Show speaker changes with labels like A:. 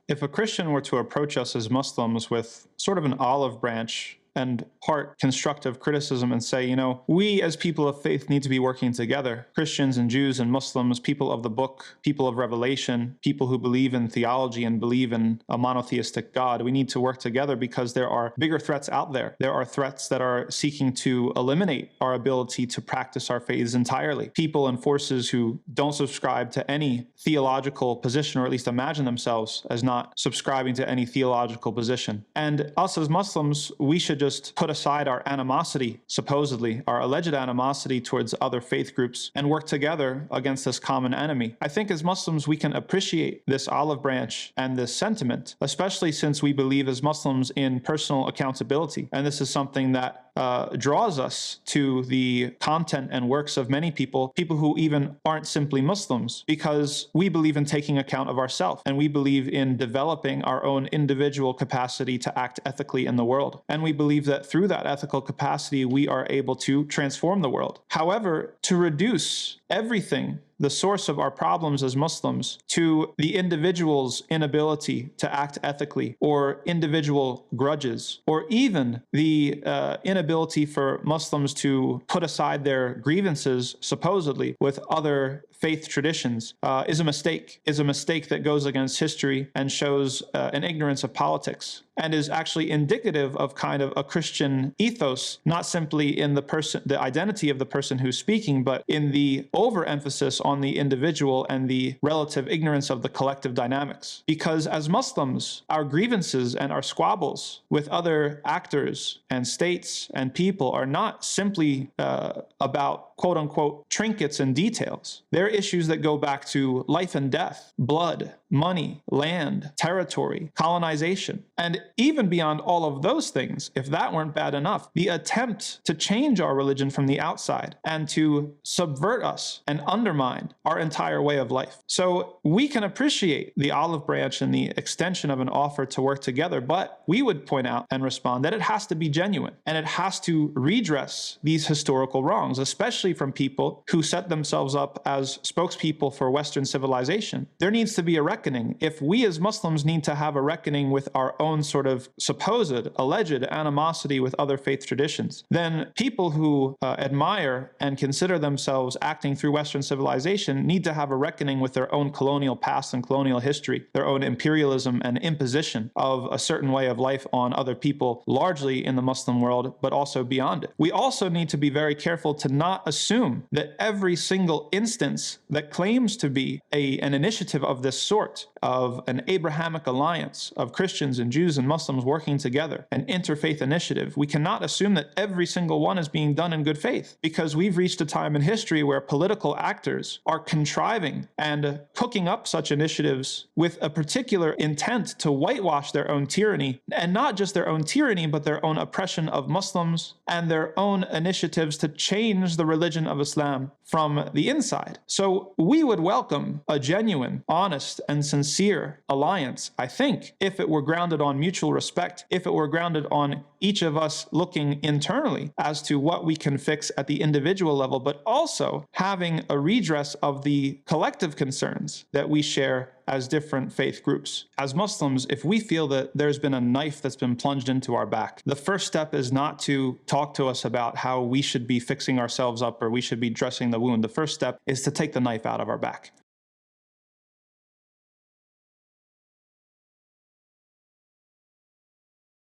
A: if a Christian were to approach us as Muslims with sort of an olive branch and part constructive criticism and say, we as people of faith need to be working together. Christians and Jews and Muslims, people of the book, people of revelation, people who believe in theology and believe in a monotheistic God. We need to work together because there are bigger threats out there. There are threats that are seeking to eliminate our ability to practice our faiths entirely. People and forces who don't subscribe to any theological position, or at least imagine themselves as not subscribing to any theological position. And us as Muslims, we should just put aside our animosity, supposedly, our alleged animosity towards other faith groups and work together against this common enemy. I think as Muslims, we can appreciate this olive branch and this sentiment, especially since we believe as Muslims in personal accountability. And this is something that draws us to the content and works of many people who even aren't simply Muslims, because we believe in taking account of ourselves and we believe in developing our own individual capacity to act ethically in the world. And we believe that through that ethical capacity, we are able to transform the world. However, to reduce everything, the source of our problems as Muslims, to the individual's inability to act ethically, or individual grudges, or even the inability for Muslims to put aside their grievances, supposedly, with other faith traditions, is a mistake that goes against history and shows an ignorance of politics, and is actually indicative of kind of a Christian ethos, not simply in the identity of the person who's speaking, but in the overemphasis on the individual and the relative ignorance of the collective dynamics. Because as Muslims, our grievances and our squabbles with other actors and states and people are not simply about quote unquote trinkets and details. They're issues that go back to life and death, blood, money, land, territory, colonization. And even beyond all of those things, if that weren't bad enough, the attempt to change our religion from the outside and to subvert us and undermine our entire way of life. So we can appreciate the olive branch and the extension of an offer to work together, but we would point out and respond that it has to be genuine and it has to redress these historical wrongs, especially from people who set themselves up as spokespeople for Western civilization. There needs to be a reckoning. If we as Muslims need to have a reckoning with our own sort of supposed, alleged animosity with other faith traditions, then people who admire and consider themselves acting through Western civilization need to have a reckoning with their own colonial past and colonial history, their own imperialism and imposition of a certain way of life on other people, largely in the Muslim world, but also beyond it. We also need to be very careful to not assume that every single instance that claims to be an initiative of this sort, of an Abrahamic alliance of Christians and Jews and Muslims working together, an interfaith initiative, we cannot assume that every single one is being done in good faith, because we've reached a time in history where political actors are contriving and cooking up such initiatives with a particular intent to whitewash their own tyranny, and not just their own tyranny, but their own oppression of Muslims and their own initiatives to change the religion of Islam from the inside. So we would welcome a genuine, honest, and sincere alliance, I think, if it were grounded on mutual respect, if it were grounded on each of us looking internally as to what we can fix at the individual level, but also having a redress of the collective concerns that we share as different faith groups. As Muslims, if we feel that there's been a knife that's been plunged into our back, the first step is not to talk to us about how we should be fixing ourselves up or we should be dressing the wound. The first step is to take the knife out of our back.